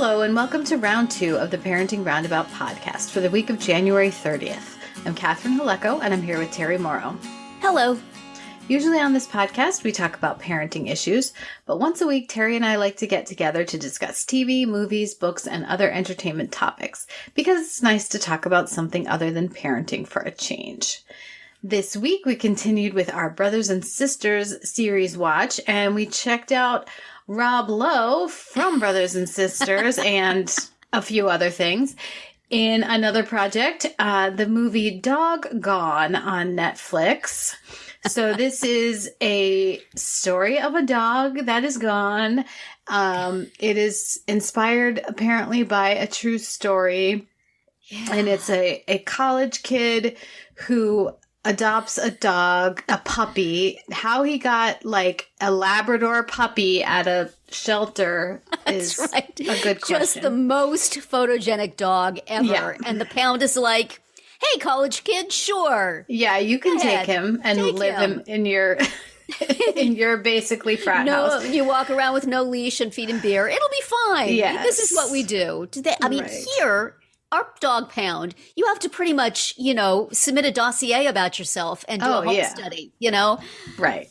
Hello, and welcome to round 2 of the Parenting Roundabout podcast for the week of January 30th. I'm Catherine Haleko, and I'm here with Terry Morrow. Hello. Usually on this podcast, we talk about parenting issues, but once a week, Terry and I like to get together to discuss TV, movies, books, and other entertainment topics, because it's nice to talk about something other than parenting for a change. This week, we continued with our Brothers and Sisters series watch, and we checked out Rob Lowe from Brothers and Sisters and a few other things. In another project, the movie Dog Gone on Netflix. So this is a story of a dog that is gone. It is inspired apparently by a true story. Yeah. And it's a college kid who adopts a dog, a puppy. How he got like a Labrador puppy at a shelter is a good question. Just the most photogenic dog ever. Yeah. And the pound is like, hey, college kid, sure. Yeah, you can take him and live him in your in your basically frat house. You walk around with no leash and feed him beer. It'll be fine. Yes. This is what we do. Here, our dog pound, you have to pretty much, submit a dossier about yourself and do a home study, Right.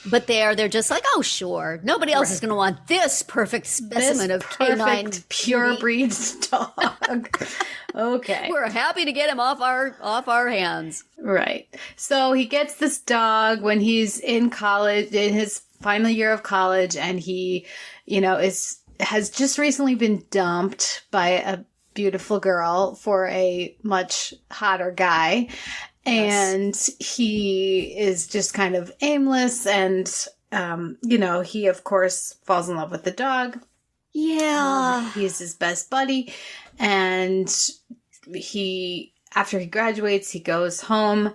But they're just like, oh, sure. Nobody else is going to want this perfect specimen of canine pure breed dog. Okay. We're happy to get him off our hands. Right. So he gets this dog when he's in college, in his final year of college, and he, has just recently been dumped by a beautiful girl for a much hotter guy. And he is just kind of aimless and, he, of course, falls in love with the dog. Yeah. He's his best buddy. And after he graduates, he goes home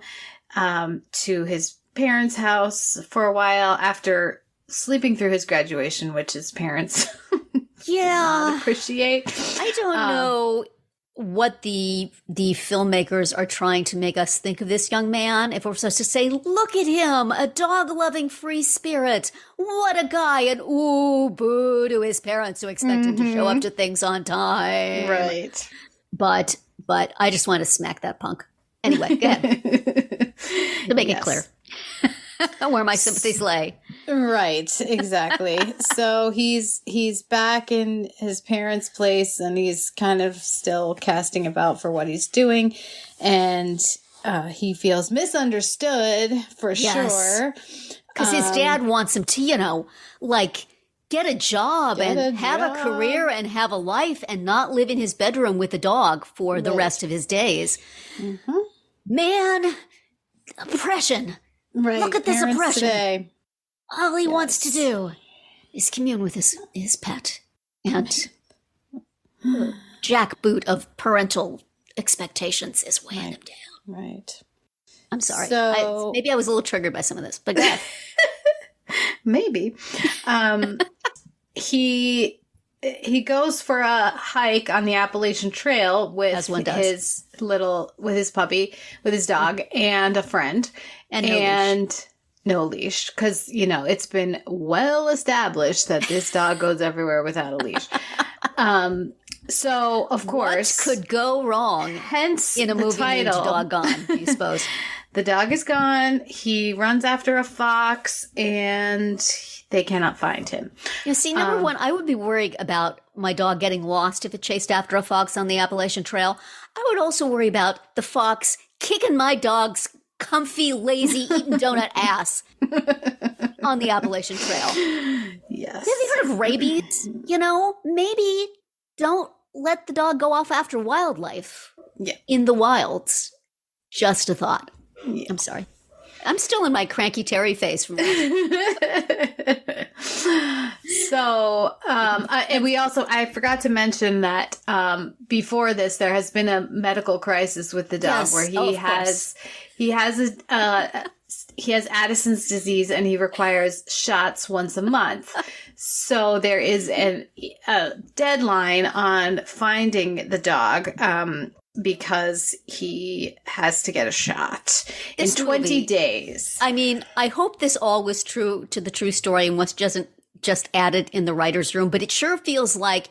to his parents' house for a while after sleeping through his graduation, which his parents did not appreciate. I don't know what the filmmakers are trying to make us think of this young man. If we're supposed to say, look at him, a dog-loving free spirit. What a guy. And ooh, boo to his parents who expect him to show up to things on time. Right. But I just want to smack that punk. Anyway, go ahead. To make it clear. Where my sympathies lay. Right, exactly. So he's back in his parents' place and he's kind of still casting about for what he's doing. And he feels misunderstood for sure. Because his dad wants him to, get a job and have a career and have a life and not live in his bedroom with a dog for the rest of his days. Mm-hmm. Man, oppression. Right. Look at this oppression. Today. All he wants to do is commune with his pet and jackboot of parental expectations is weighing him down. Right. I'm sorry. So, maybe I was a little triggered by some of this, but go ahead. Maybe. He goes for a hike on the Appalachian Trail with his puppy, with his dog, and a friend. And no leash. Because, it's been well established that this dog goes everywhere without a leash. So, of course. What could go wrong hence in a movie named Dog Gone, do you suppose? The dog is gone. He runs after a fox, and they cannot find him. Number one, I would be worried about my dog getting lost if it chased after a fox on the Appalachian Trail. I would also worry about the fox kicking my dog's comfy, lazy, eating donut ass on the Appalachian Trail. Yes. Have you heard of rabies? Maybe don't let the dog go off after wildlife in the wilds. Just a thought. Yeah. I'm sorry. I'm still in my cranky Terry face from that. So, and I forgot to mention that before this, there has been a medical crisis with the dog where he has Addison's disease and he requires shots once a month. So there is a deadline on finding the dog. Because he has to get a shot in 20 days. I mean, I hope this all was true to the true story and was just added in the writer's room, but it sure feels like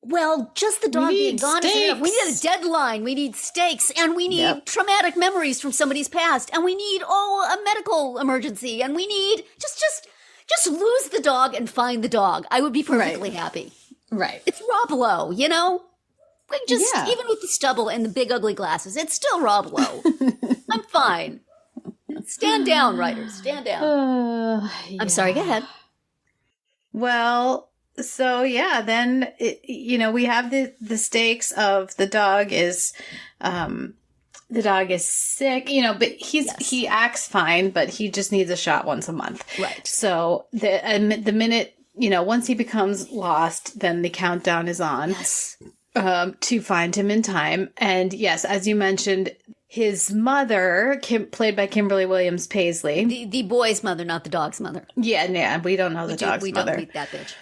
Well, just the dog being gone is enough. We need a deadline. We need stakes, and we need traumatic memories from somebody's past, and we need a medical emergency, and we need just lose the dog and find the dog. I would be perfectly happy. Right. It's Rob Lowe, Like even with the stubble and the big ugly glasses, it's still Rob Lowe. I'm fine. Stand down, writers. Stand down. I'm sorry. Go ahead. Well. So then we have the stakes of the dog is sick, but he acts fine, but he just needs a shot once a month. Right. So the minute once he becomes lost, then the countdown is on to find him in time. And yes, as you mentioned, his mother, played by Kimberly Williams Paisley, the boy's mother, not the dog's mother. Yeah, we don't know the dog's mother. We don't beat that bitch.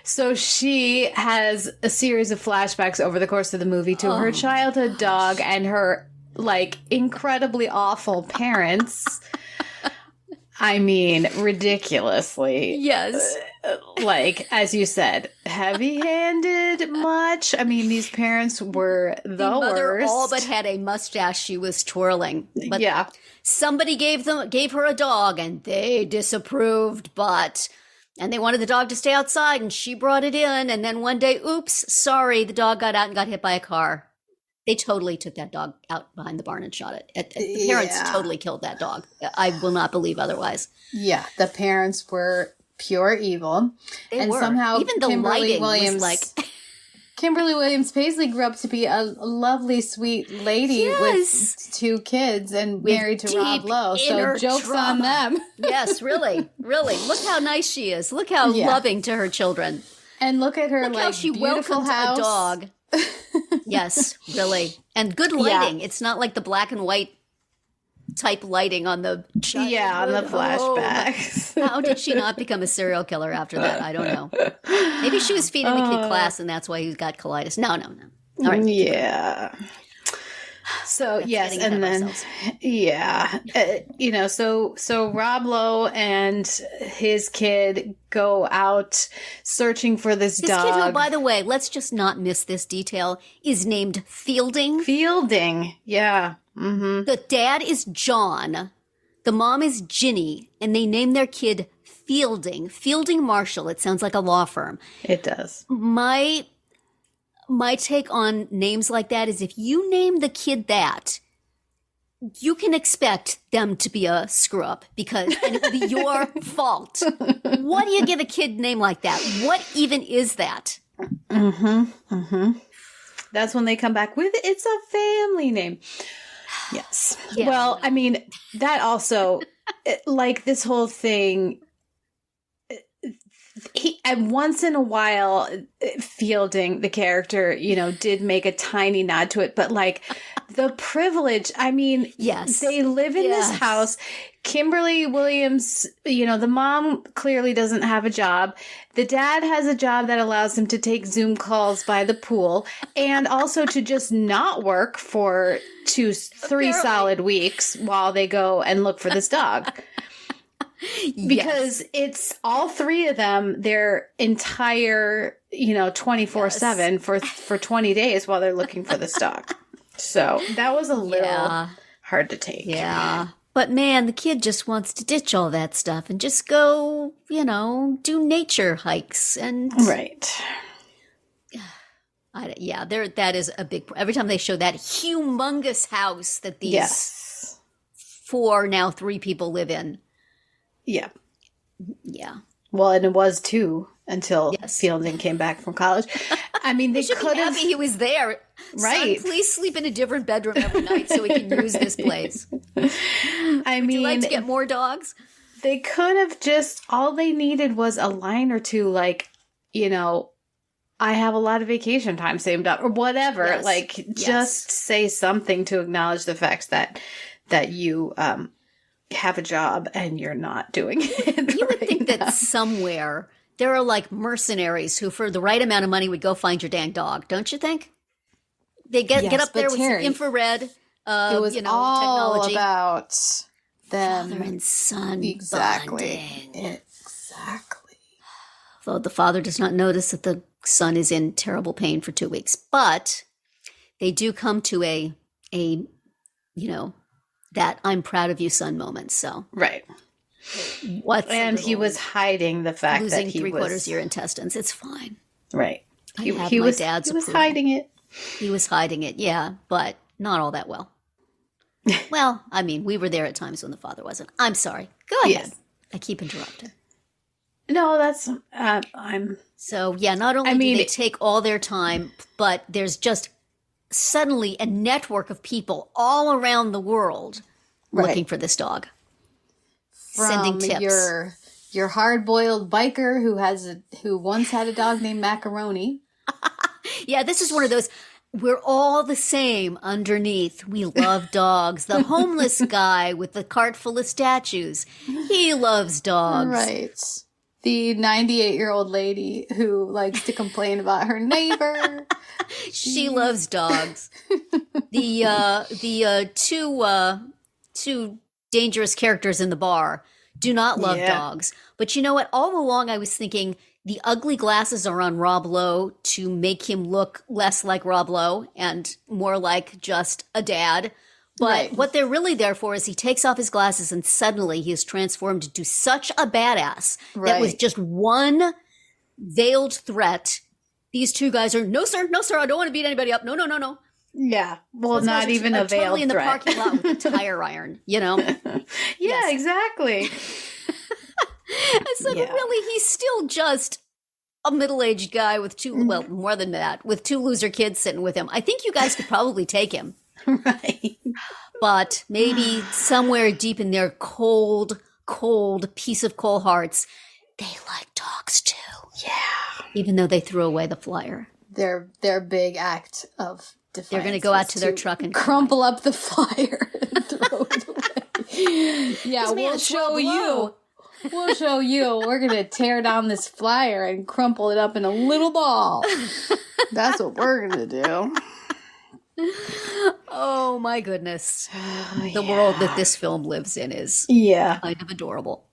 So she has a series of flashbacks over the course of the movie to her childhood dog and her incredibly awful parents. I mean, ridiculously. Yes. As you said, heavy-handed much. I mean, these parents were the mother worst. All but had a mustache she was twirling. But yeah. Somebody gave her a dog and they disapproved, and they wanted the dog to stay outside and she brought it in. And then one day, oops, sorry, the dog got out and got hit by a car. They totally took that dog out behind the barn and shot it. The parents totally killed that dog. I will not believe otherwise. Yeah, the parents were pure evil. They were. Somehow even the lighting was Kimberly Williams Paisley grew up to be a lovely, sweet lady with 2 kids and married to Rob Lowe. So jokes on them. Yes, really, really. Look how nice she is. Look how loving to her children. And look at her how she beautiful welcomed house. A dog. Yes, really. And good lighting. It's not like the black and white type lighting on the on the flashbacks. How did she not become a serial killer after that? I don't know. Maybe she was feeding the kid class and that's why he got colitis. No. All right. Yeah. So yes, and then so Rob Lowe and his kid go out searching for this dog. His kid, who, by the way, let's just not miss this detail, is named Fielding. Yeah. Mm-hmm. The dad is John, the mom is Ginny, and they name their kid Fielding Marshall. It sounds like a law firm. It does. My take on names like that is if you name the kid that, you can expect them to be a screw up and it will be your fault. What do you give a kid a name like that? What even is that? That's when they come back with it's a family name. Yes. Yeah, well, I mean, that also, this whole thing, and once in a while, Fielding, the character, did make a tiny nod to it, but the privilege, I mean, yes, they live in this house. Kimberly Williams, the mom clearly doesn't have a job. The dad has a job that allows him to take Zoom calls by the pool and also to just not work for 3 solid weeks while they go and look for this dog. Because it's all 3 of them, their entire, 24/7 for 20 days while they're looking for this dog. So that was a little hard to take. Yeah. But man, the kid just wants to ditch all that stuff and just go, do nature hikes and right. That is a big. Every time they show that humongous house that these 3 people live in. Yeah. Yeah. Well, and it was 2 until Fielding came back from college. I mean, they could have. Happy he was there. Right. Son, please sleep in a different bedroom every night so we can use this place. Would you like to get more dogs? They could have all they needed was a line or 2, I have a lot of vacation time saved up or whatever. Yes. Just say something to acknowledge the fact that you have a job and you're not doing it. You would think that somewhere there are mercenaries who, for the right amount of money, would go find your dang dog. Don't you think? They get up there with some infrared, it was all technology. About them. Father and son Exactly. bonding. Exactly. Although the father does not notice that the son is in terrible pain for 2 weeks. But they do come to a that I'm proud of you, son moment. So right. And he was hiding the fact that losing he was 3/4 of your intestines. It's fine. Right. He was hiding it. He was hiding it, yeah, but not all that well. Well, I mean, we were there at times when the father wasn't. I'm sorry. Go ahead. Yes. I keep interrupting. No, that's I'm. So yeah, not only do they take all their time, but there's just suddenly a network of people all around the world looking for this dog, sending tips. Your hard-boiled biker who once had a dog named Macaroni. Yeah, this is one of those. We're all the same underneath. We love dogs. The homeless guy with the cart full of statues, he loves dogs. Right. The 98-year-old lady who likes to complain about her neighbor. She loves dogs. The two dangerous characters in the bar do not love dogs. But you know what? All along I was thinking the ugly glasses are on Rob Lowe to make him look less like Rob Lowe and more like just a dad. But what they're really there for is he takes off his glasses and suddenly he is transformed into such a badass that with just one veiled threat, these two guys are, no, sir, I don't want to beat anybody up. No. Yeah. Well, not even a veiled totally in the threat. parking lot with a tire iron, you know? Yeah, exactly. I said, really, he's still just a middle-aged guy with more than that, with two loser kids sitting with him. I think you guys could probably take him. Right. But maybe somewhere deep in their cold piece of coal hearts, they like dogs too. Yeah. Even though they threw away the flyer. Their big act of defiance. They're going to go out to their truck and crumple up the flyer and throw it away. Yeah, we'll show you. We'll show you. We're going to tear down this flyer and crumple it up in a little ball. That's what we're going to do. Oh, my goodness. The world that this film lives in is kind of adorable.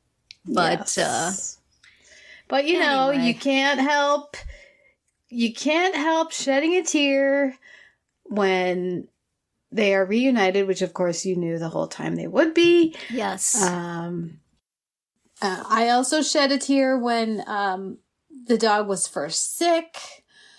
But, but you know, you can't help shedding a tear when they are reunited, which of course you knew the whole time they would be. Yes. I also shed a tear when the dog was first sick.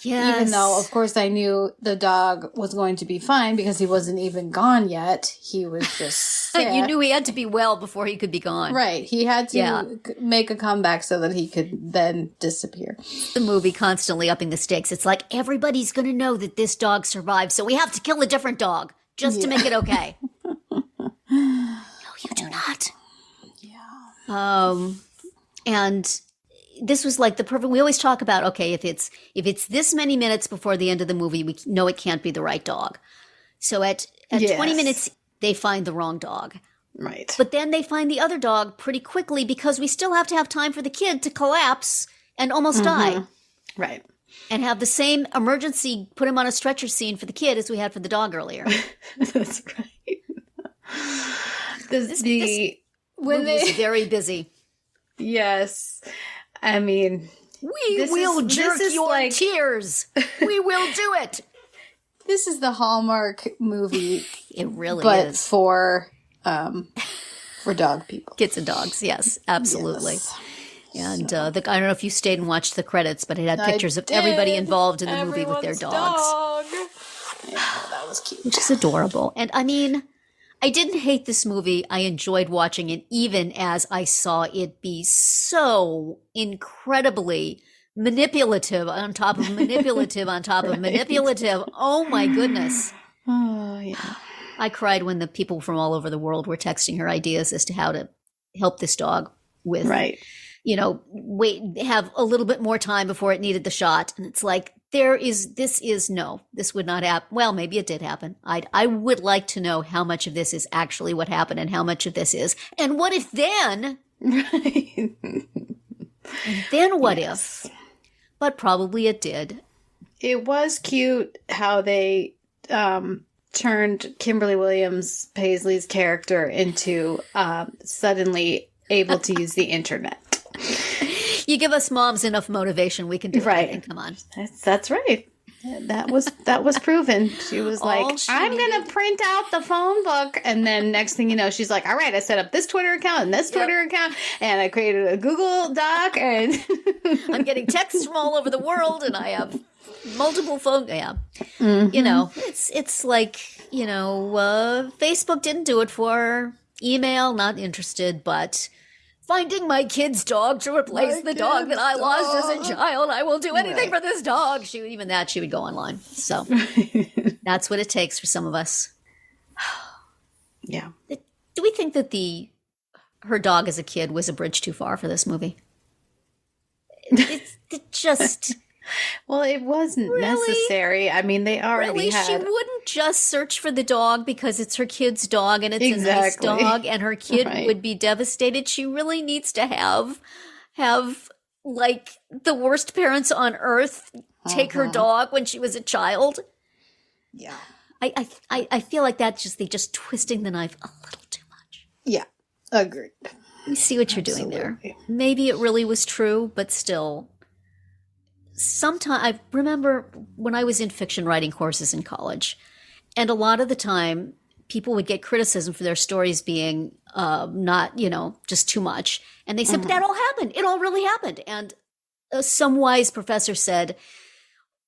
Yes. Even though, of course, I knew the dog was going to be fine because he wasn't even gone yet. He was just sick. You knew he had to be well before he could be gone. Right. He had to make a comeback so that he could then disappear. The movie constantly upping the stakes. It's like, everybody's going to know that this dog survived, so we have to kill a different dog just to make it okay. No, you do not. Yeah. And this was like the perfect, we always talk about, okay, if it's this many minutes before the end of the movie, we know it can't be the right dog. So at 20 minutes, they find the wrong dog. Right. But then they find the other dog pretty quickly because we still have to have time for the kid to collapse and almost die. Right. And have the same emergency, put him on a stretcher scene for the kid as we had for the dog earlier. That's right. This movie is very busy. Yes. I mean, we will jerk your tears. We will do it. This is the Hallmark movie. It really is. But for dog people. Kids and dogs, yes, absolutely. Yes. And I don't know if you stayed and watched the credits, but it had pictures of everybody involved in the movie with their dogs. Yeah, that was cute. Which is adorable. And I mean, I didn't hate this movie. I enjoyed watching it, even as I saw it be so incredibly manipulative on top of manipulative on top of manipulative. Oh, my goodness. Oh, yeah. I cried when the people from all over the world were texting her ideas as to how to help this dog with, have a little bit more time before it needed the shot. And it's like, this would not happen. Well, maybe it did happen. I would like to know how much of this is actually what happened and how much of this is. And what if then? Right. And then what if? But probably it did. It was cute how they turned Kimberly Williams, Paisley's character, into suddenly able to use the internet. You give us moms enough motivation, we can do Right. anything. Come on. That's right. That was proven. She was like, she I'm going to print out the phone book. And then next thing you know, she's like, all right, I set up this Twitter account and this Twitter account. And I created a Google Doc. And I'm getting texts from all over the world and I have multiple phone. Yeah. Mm-hmm. You know, it's like, you know, Facebook didn't do it for her. Email, not interested, but finding my kid's dog to replace the dog that I lost as a child. I will do anything for this dog. She would go online. So that's what it takes for some of us. Yeah. Do we think that her dog as a kid was a bridge too far for this movie? It just... Well, it wasn't Really? necessary. I mean, they already Really, had... she wouldn't just search for the dog because it's her kid's dog and it's a nice Exactly. dog and her kid Right. would be devastated. She really needs to have like the worst parents on earth take her dog when she was a child. Yeah. I feel like they just twisting the knife a little too much. Yeah. Agreed. You see what you're doing there. Absolutely. Maybe it really was true, but still. Sometimes I remember when I was in fiction writing courses in college, and a lot of the time people would get criticism for their stories being not, just too much. And they said, but that all happened. It all really happened. And some wise professor said,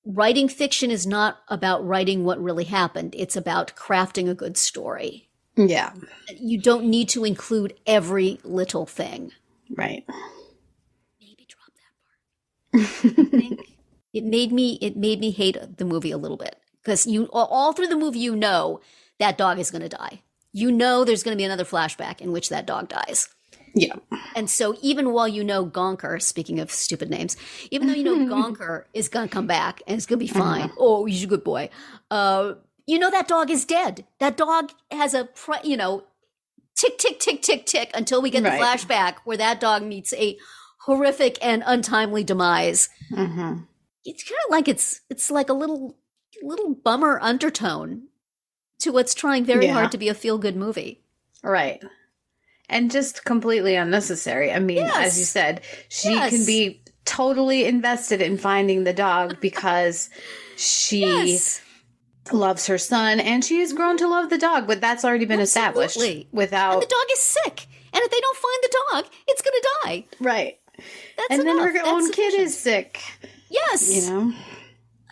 writing fiction is not about writing what really happened. It's about crafting a good story. Yeah. You don't need to include every little thing. Right. Maybe drop that part. I think it made me hate the movie a little bit because all through the movie that dog is going to die. You know there's going to be another flashback in which that dog dies. Yeah. And so even while Gonker, speaking of stupid names, even though Gonker is going to come back and it's going to be fine. Oh, he's a good boy. That dog is dead. That dog has a tick, tick, tick, tick, tick until we get the flashback where that dog meets a horrific and untimely demise. Mm-hmm. It's kind of like it's like a little bummer undertone to what's trying very hard to be a feel-good movie. Right. And just completely unnecessary. I mean, as you said, she can be totally invested in finding the dog because she loves her son and she has grown to love the dog, but that's already been established without... And the dog is sick. And if they don't find the dog, it's going to die. Right. That's and enough. then her own kid is sick. Yes.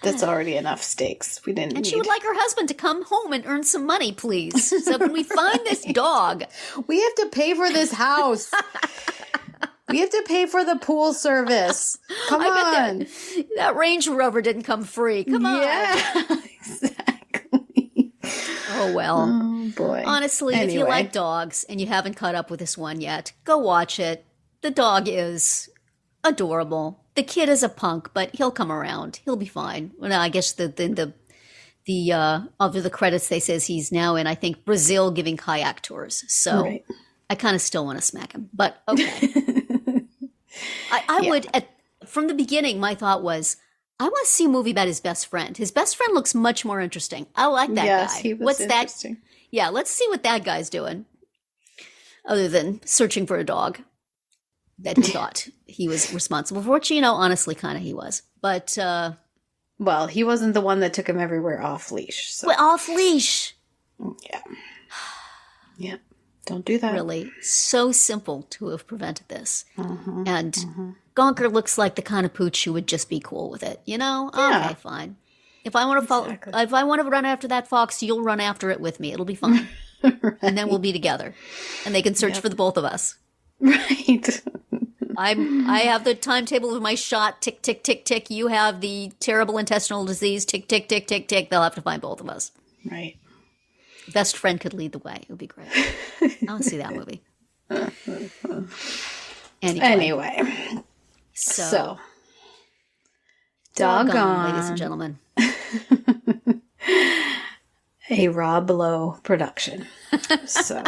That's already enough stakes. We didn't And she would like her husband to come home and earn some money, please. So when we find this dog... We have to pay for this house. We have to pay for the pool service. Come on. That Range Rover didn't come free. Come on. Yeah, exactly. Oh, well. Oh, boy. Honestly, if you like dogs and you haven't caught up with this one yet, go watch it. The dog is adorable. The kid is a punk, but he'll come around. He'll be fine. Well, I guess the under the credits they says he's now in, I think, Brazil giving kayak tours. So I kind of still want to smack him, but okay. I would from the beginning. My thought was, I want to see a movie about his best friend. His best friend looks much more interesting. I like that guy. Yes, he was interesting. That? Yeah, let's see what that guy's doing. Other than searching for a dog that he thought he was responsible for, which, honestly, kind of he was. But, well, he wasn't the one that took him everywhere off leash. So. Well, off leash. Yeah. Yeah. Don't do that. Really. So simple to have prevented this. And Gonker looks like the kind of pooch who would just be cool with it. Yeah. Okay, fine. If I want to if I want to run after that fox, you'll run after it with me. It'll be fine. And then we'll be together. And they can search for the both of us. Right. I have the timetable of my shot, tick, tick, tick, tick. You have the terrible intestinal disease, tick, tick, tick, tick, tick. They'll have to find both of us. Right. Best friend could lead the way. It would be great. I want to see that movie. Anyway. So. Doggone. Ladies and gentlemen. A Rob Lowe production. So.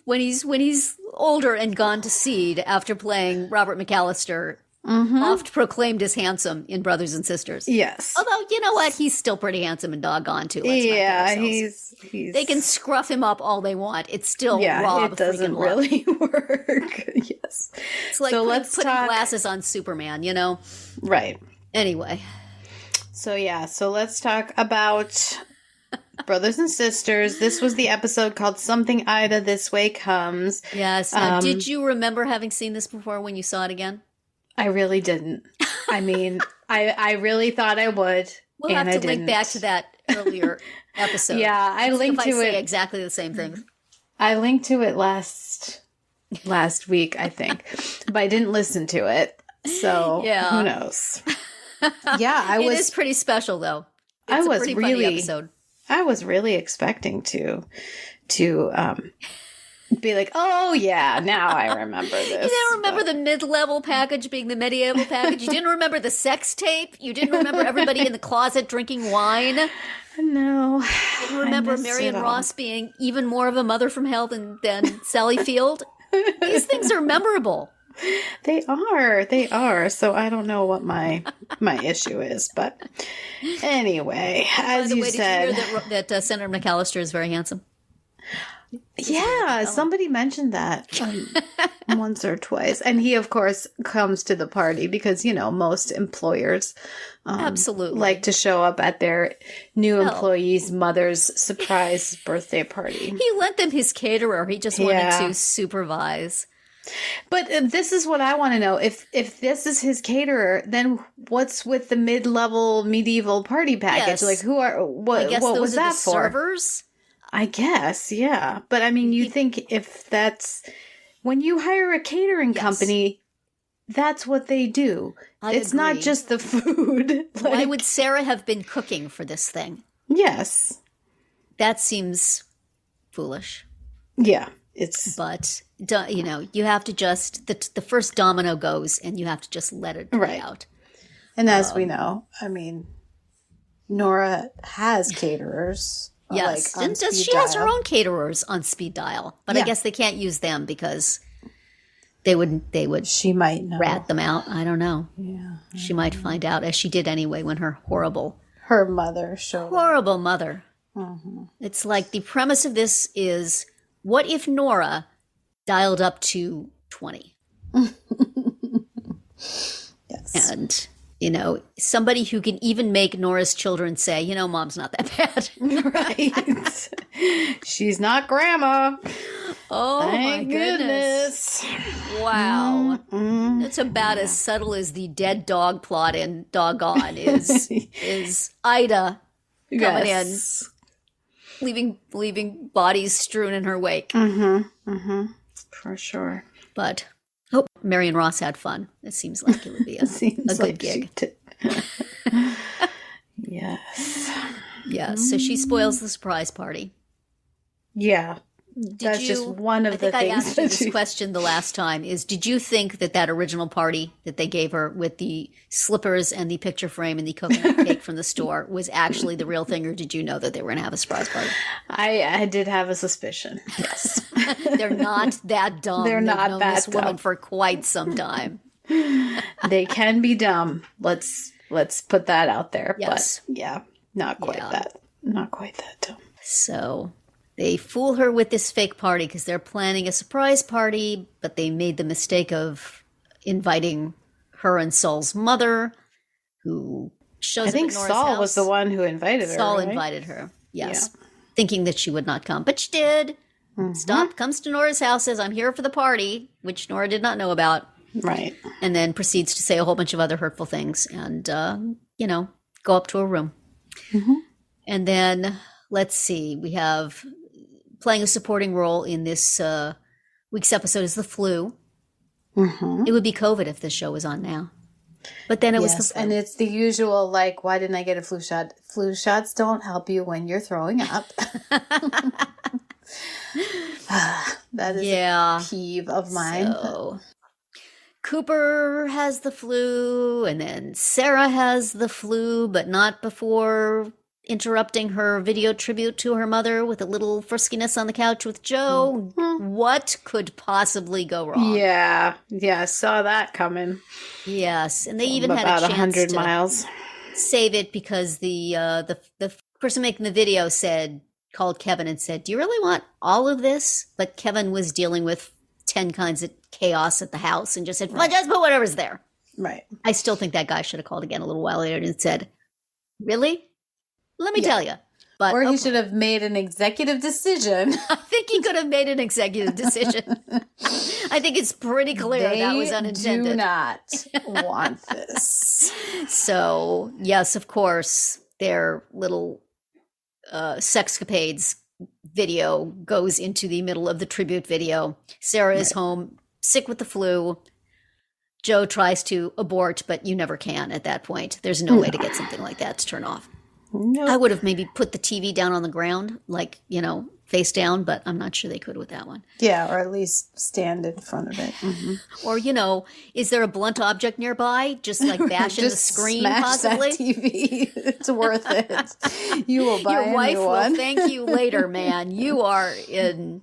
When he's older and gone to seed after playing Robert McAllister oft proclaimed as handsome in Brothers and Sisters. Yes. Although, you know what? He's still pretty handsome and doggone, too. Let's not kid ourselves. he's... They can scruff him up all they want. It's still Rob. It doesn't freaking really work. Yes. It's like putting glasses on Superman, you know? Right. Anyway. So let's talk about Brothers and Sisters. This was the episode called Something Ida This Way Comes. Yes. Now, did you remember having seen this before when you saw it again? I really didn't. I mean, I really thought I would. We'll have to link back to that earlier episode. Yeah, I linked to it. Say exactly the same thing. I linked to it last week, I think, but I didn't listen to it. So who knows? Yeah, It is pretty special, though. It's a pretty funny episode. I was really expecting to be like, oh yeah, now I remember this. You didn't remember the mid-level package being the medieval package. You didn't remember the sex tape. You didn't remember everybody in the closet drinking wine. No. You didn't remember Marion Ross being even more of a mother from hell than Sally Field. These things are memorable. They are. So I don't know what my issue is, but anyway, as you said, did you hear that Senator McAllister is very handsome? Yeah, somebody mentioned that once or twice, and he, of course, comes to the party because most employers absolutely like to show up at their new employee's mother's surprise birthday party. He lent them his caterer. He just wanted to supervise. But this is what I want to know. If this is his caterer, then what's with the mid-level medieval party package? Yes. Like, what was that for? Servers? I guess, yeah. But I mean, you think if that's when you hire a catering company, that's what they do. It's agree. not just the food. Why would Sarah have been cooking for this thing? Yes. That seems foolish. Yeah. But you have to just the first domino goes, and you have to just let it play out. And as we know, I mean, Nora has caterers. Yes, and she has her own caterers on speed dial, but I guess they can't use them because they would. She might know. Rat them out. I don't know. Yeah, she might find out, as she did anyway when her mother showed horrible mother. Mm-hmm. It's like the premise of this is. What if Nora dialed up to 20? Yes. And, somebody who can even make Nora's children say, Mom's not that bad. Right. She's not grandma. Oh, Thank my goodness. Wow. Mm-hmm. It's about as subtle as the dead dog plot in Doggone is Ida coming in. Leaving bodies strewn in her wake. Mm-hmm. Mm-hmm. For sure. But Marion Ross had fun. It seems like it would be a good gig. Yes. Yeah. So she spoils the surprise party. Yeah. That's just one of the things. I asked you this question the last time did you think that original party that they gave her with the slippers and the picture frame and the coconut cake from the store was actually the real thing, or did you know that they were going to have a surprise party? I did have a suspicion. Yes. They're not that dumb. They're not known that this dumb. woman for quite some time. They can be dumb. Let's put that out there. Yes. But yeah, not quite that. Not quite that dumb. So they fool her with this fake party because they're planning a surprise party, but they made the mistake of inviting her and Saul's mother, who shows up at Nora's house. Saul was the one who invited her. Saul invited her, yes, thinking that she would not come, but she did. Mm-hmm. Comes to Nora's house, says, "I'm here for the party," which Nora did not know about. Right. And then proceeds to say a whole bunch of other hurtful things and, go up to her room. Mm-hmm. And then, let's see, we have playing a supporting role in this week's episode is the flu. Mm-hmm. It would be COVID if this show was on now. But then it was the flu. And it's the usual, why didn't I get a flu shot? Flu shots don't help you when you're throwing up. That is a peeve of mine. So, Cooper has the flu, and then Sarah has the flu, but not before interrupting her video tribute to her mother with a little friskiness on the couch with Joe. What could possibly go wrong? Yeah, saw that coming. Yes, and they even had about a chance 100 to miles. save it because the person making the video called Kevin and said, "Do you really want all of this?" But Kevin was dealing with 10 kinds of chaos at the house and just said, "Well, just put whatever's there." Right. I still think that guy should have called again a little while later and said, "Really? Let me tell you." But or he should have made an executive decision. I think he could have made an executive decision. I think it's pretty clear that was unintended. They do not want this. So, yes, of course, their little sexcapades video goes into the middle of the tribute video. Sarah is home, sick with the flu. Joe tries to abort, but you never can at that point. There's no way to get something like that to turn off. Nope. I would have maybe put the TV down on the ground, like, face down, but I'm not sure they could with that one. Yeah, or at least stand in front of it. Mm-hmm. Or, is there a blunt object nearby? Just like bash in the screen, smash possibly? That TV. It's worth it. You will buy Your wife will one. thank you later, man. You are in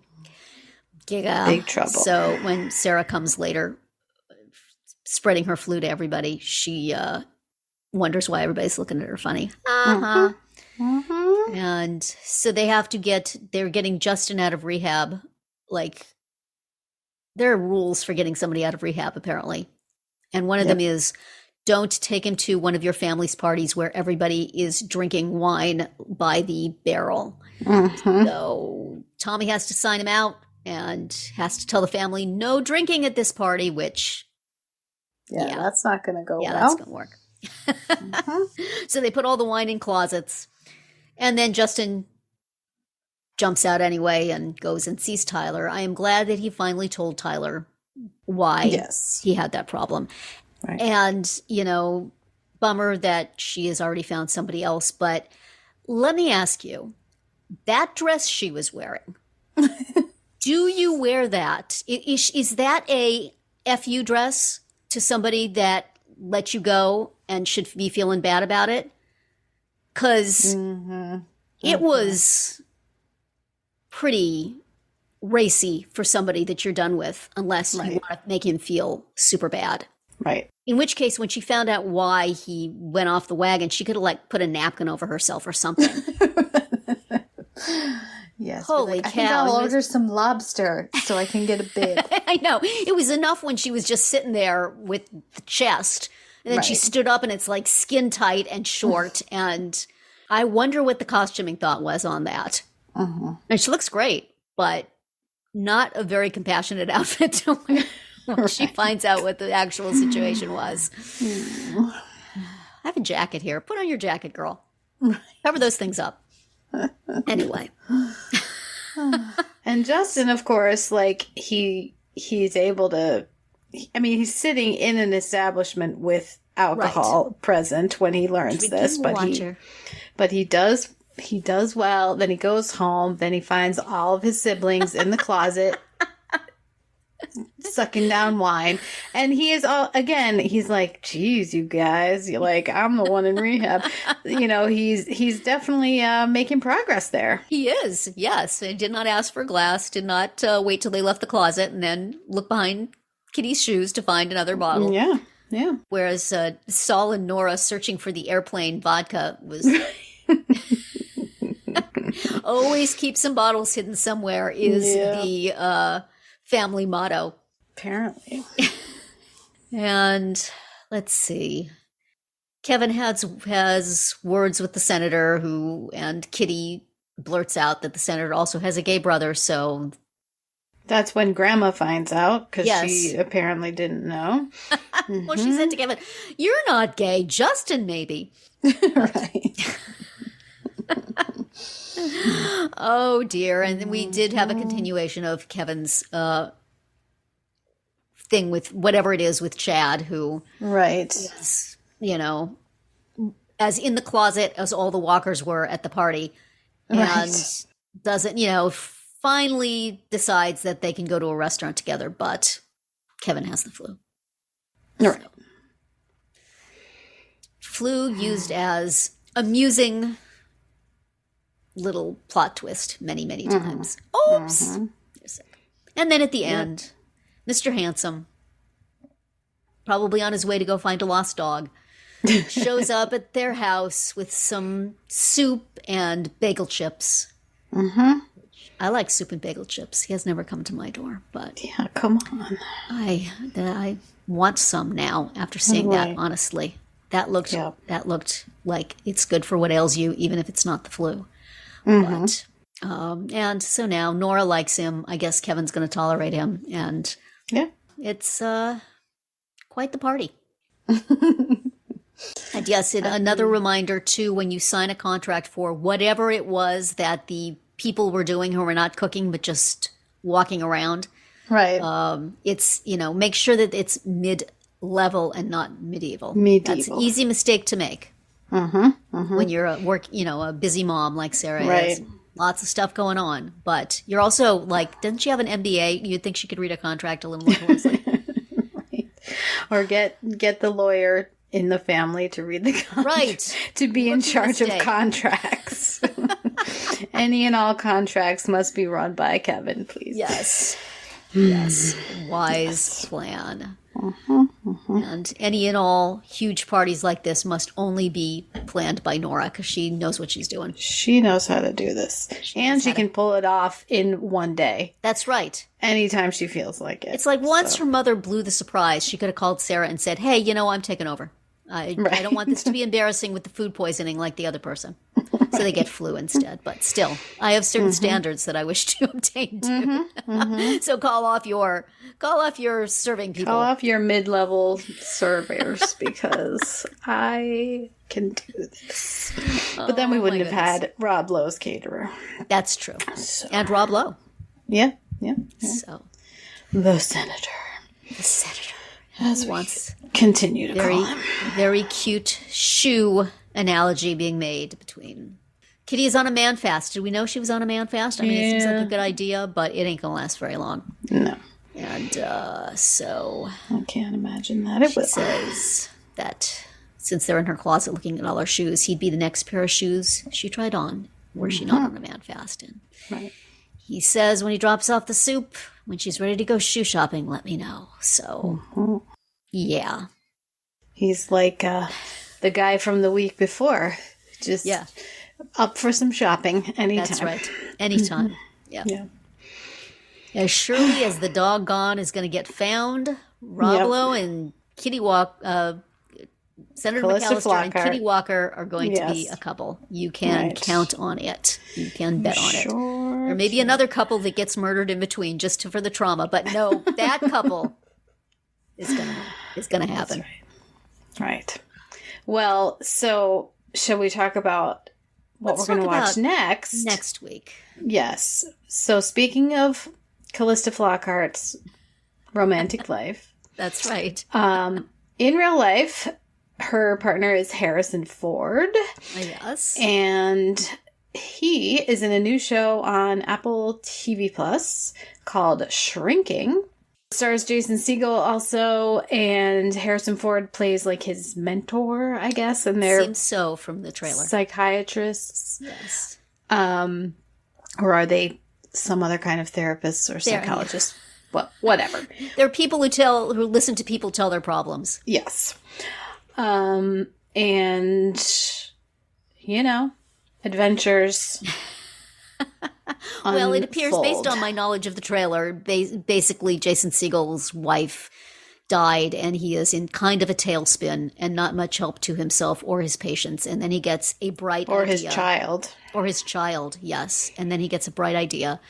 big trouble. So when Sarah comes later, spreading her flu to everybody, she wonders why everybody's looking at her funny. Uh-huh. Mm-hmm. And so they're getting Justin out of rehab. Like, there are rules for getting somebody out of rehab, apparently. And one of them is, don't take him to one of your family's parties where everybody is drinking wine by the barrel. Mm-hmm. So Tommy has to sign him out and has to tell the family no drinking at this party, which... Yeah, that's not going to go well. Yeah, that's going to work. So they put all the wine in closets. And then Justin jumps out anyway and goes and sees Tyler. I am glad that he finally told Tyler why he had that problem. Right. And, bummer that she has already found somebody else. But let me ask you, that dress she was wearing, do you wear that? Is that a FU dress to somebody that let you go and should be feeling bad about it? Because it was pretty racy for somebody that you're done with, unless you want to make him feel super bad. Right. In which case, when she found out why he went off the wagon, she could have put a napkin over herself or something. Yes. Holy cow. I think I'll order some lobster so I can get a bib. I know. It was enough when she was just sitting there with the chest. And then she stood up and it's like skin tight and short. And I wonder what the costuming thought was on that. And she looks great, but not a very compassionate outfit to wear when she finds out what the actual situation was. I have a jacket here. Put on your jacket, girl. Cover those things up. Anyway. And Justin, of course, he's able to, he's sitting in an establishment with alcohol present when he learns this, but he does well. Then he goes home. Then he finds all of his siblings in the closet sucking down wine. And he is he's like, geez, you guys, you're like, I'm the one in rehab. He's definitely making progress there. He is, yes. He did not ask for a glass, did not wait till they left the closet and then look behind Kitty's shoes to find another bottle. Yeah, yeah. Whereas Saul and Nora searching for the airplane vodka was... Always keep some bottles hidden somewhere is the family motto. Apparently. And let's see. Kevin has words with the senator and Kitty blurts out that the senator also has a gay brother, so... That's when Grandma finds out, because she apparently didn't know. Well, she said to Kevin, "You're not gay, Justin maybe." Right. Oh, dear. And then we did have a continuation of Kevin's thing with whatever it is with Chad, who is, as in the closet as all the walkers were at the party. And doesn't, finally decides that they can go to a restaurant together, but Kevin has the flu. Right. So, flu used as amusing little plot twist many, many times. Oops. And then at the end, Mr. Handsome, probably on his way to go find a lost dog, shows up at their house with some soup and bagel chips. I like soup and bagel chips. He has never come to my door, but yeah, come on. I want some now after seeing that. Honestly, that looked like it's good for what ails you, even if it's not the flu. But and so now Nora likes him. I guess Kevin's going to tolerate him, and it's quite the party. And yes, another reminder too, when you sign a contract for whatever it was that the people were doing who were not cooking but just walking around, right? It's, make sure that it's mid-level and not medieval. That's an easy mistake to make when you're a busy mom like Sarah is. Lots of stuff going on, but you're also like, doesn't she have an MBA? You'd think she could read a contract a little more closely. Right. Or get the lawyer in the family to read the contract, to be in charge of contracts. Any and all contracts must be run by Kevin, please. Yes. Wise plan. And any and all huge parties like this must only be planned by Nora, because she knows what she's doing. She knows how to do this. She can pull it off in one day. That's right. Anytime she feels like it. It's like once her mother blew the surprise, she could have called Sarah and said, hey, I'm taking over. I don't want this to be embarrassing with the food poisoning like the other person. So they get flu instead. But still, I have certain standards that I wish to obtain too. So call off your serving people. Call off your mid-level servers, because I can do this. But then we wouldn't have had Rob Lowe's caterer. That's true. And Rob Lowe. Yeah. So the senator. As once continue to call him. Very cute shoe analogy being made between Kitty is on a man fast. Did we know she was on a man fast? I mean, it seems like a good idea, but it ain't gonna last very long. No. And so I can't imagine that. She says that since they're in her closet looking at all her shoes, he'd be the next pair of shoes she tried on, were she not on a man fast. And he says when he drops off the soup, when she's ready to go shoe shopping, let me know. So, yeah. He's like the guy from the week before. Just up for some shopping anytime. That's right. Anytime. Yeah. As surely as the doggone is going to get found, Rob Lowe and Senator Callista McAllister and Flockhart. Kitty Walker are going to be a couple. You can count on it. You can bet on it. Or maybe another couple that gets murdered in between just for the trauma. But no, that couple is gonna happen. Right. Well, so shall we talk about what we're going to watch next? Next week. Yes. So speaking of Callista Flockhart's romantic life. That's right. In real life, her partner is Harrison Ford. Yes. And he is in a new show on Apple TV Plus called Shrinking. Stars Jason Segel also, and Harrison Ford plays like his mentor, I guess, and they're seems so from the trailer. Psychiatrists. Yes. Or are they some other kind of therapists or psychologists? Well, whatever. They're people who listen to people tell their problems. Yes. And adventures. Well, it appears, based on my knowledge of the trailer, basically Jason Segel's wife died and he is in kind of a tailspin and not much help to himself or his patients. And then he gets a bright idea. Or his child, yes. And then he gets a bright idea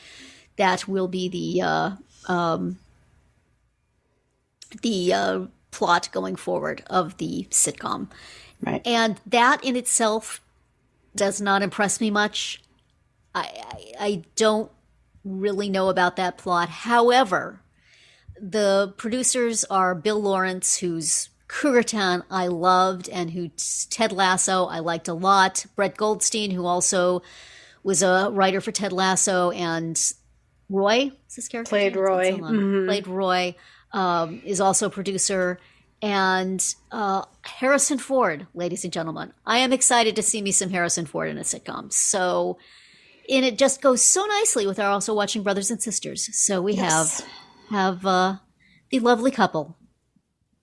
that will be the plot going forward of the sitcom. Right. And that in itself does not impress me much. I don't really know about that plot. However, the producers are Bill Lawrence, whose Cougar I loved, and whose Ted Lasso I liked a lot. Brett Goldstein, who also was a writer for Ted Lasso, and Roy, is this character? Played Roy. Mm-hmm. Played Roy, is also a producer. And Harrison Ford, ladies and gentlemen. I am excited to see me some Harrison Ford in a sitcom. So And it just goes so nicely with our also watching Brothers and Sisters. So we have the lovely couple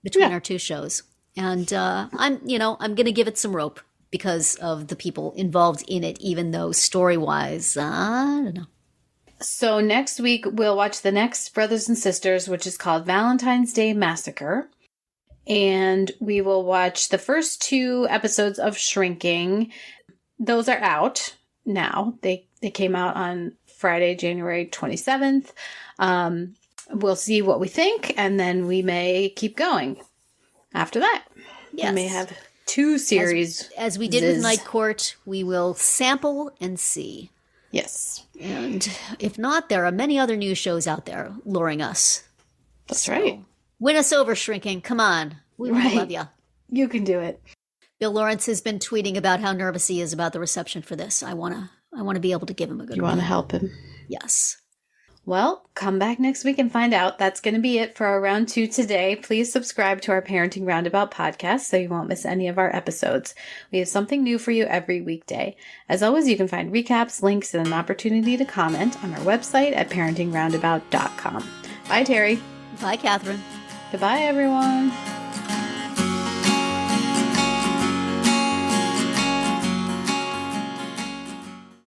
between our two shows. And I'm going to give it some rope because of the people involved in it, even though story-wise, I don't know. So next week, we'll watch the next Brothers and Sisters, which is called Valentine's Day Massacre. And we will watch the first 2 episodes of Shrinking. Those are out now. They came out on Friday, January 27th. We'll see what we think, and then we may keep going after that. Yes. We may have 2 series. As we did with Night Court, we will sample and see. Yes. And if not, there are many other news shows out there luring us. That's right. Win us over, Shrinking. Come on. We love you. You can do it. Bill Lawrence has been tweeting about how nervous he is about the reception for this. I want to be able to give him a good You want to help him? Yes. Well, come back next week and find out. That's going to be it for our round 2 today. Please subscribe to our Parenting Roundabout podcast so you won't miss any of our episodes. We have something new for you every weekday. As always, you can find recaps, links, and an opportunity to comment on our website at parentingroundabout.com. Bye, Terry. Bye, Catherine. Goodbye, everyone.